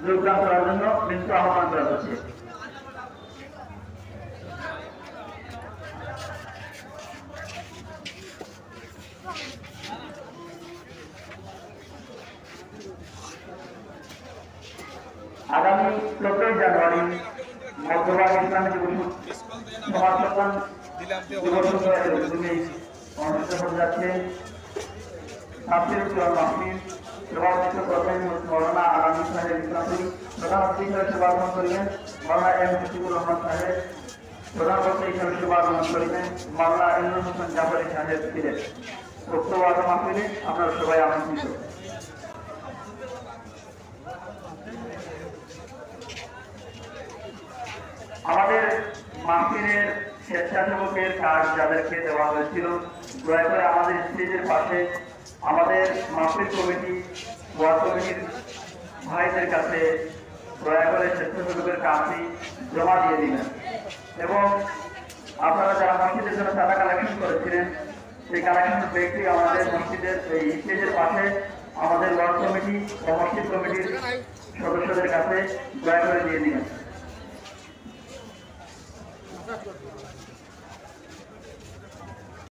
যোগদান করার জন্য বিনীত আহ্বান করা হচ্ছে। আগামী ১৪ জানুয়ারি মধ্যবাগ ইসলামী সমাজ সম্মান দিবস অনুষ্ঠিত হতে যাচ্ছে। সভাপতিত্ব করবেন মৌলানা আলামী সাহেব ইসলামী, প্রধান অতিথি হিসেবে শুভাগমন করিবেন মৌলানা এম মুজিবুর রহমান সাহেব, প্রধান অতিথি হিসেবে শুভাগমন করিবেন মৌলানা ইমরুল হোসেন জাফরি সাহেব ছিলেন। উক্ত ওয়াজ মাহফিলে আপনারা সবাই আমন্ত্রিত। আমাদের মাহফিলের স্বেচ্ছাসেবকের কাজ যাদেরকে দেওয়া হয়েছিল, দয়া করে আমাদের স্টেজের পাশে আমাদের মাহফিল কমিটি ওয়ার্ড কমিটির ভাইদের কাছে দয়া করে স্বেচ্ছাসেবকের কাজটি জমা দিয়ে দিবেন। এবং আপনারা যারা মসজিদের জন্য টাকা কালেকশন করেছিলেন, সেই কালেকশন ব্যক্তি আমাদের মসজিদের এই স্টেজের পাশে আমাদের ওয়ার্ড কমিটি ও মসজিদ কমিটির সদস্যদের কাছে দয়া করে দিয়ে দিবেন।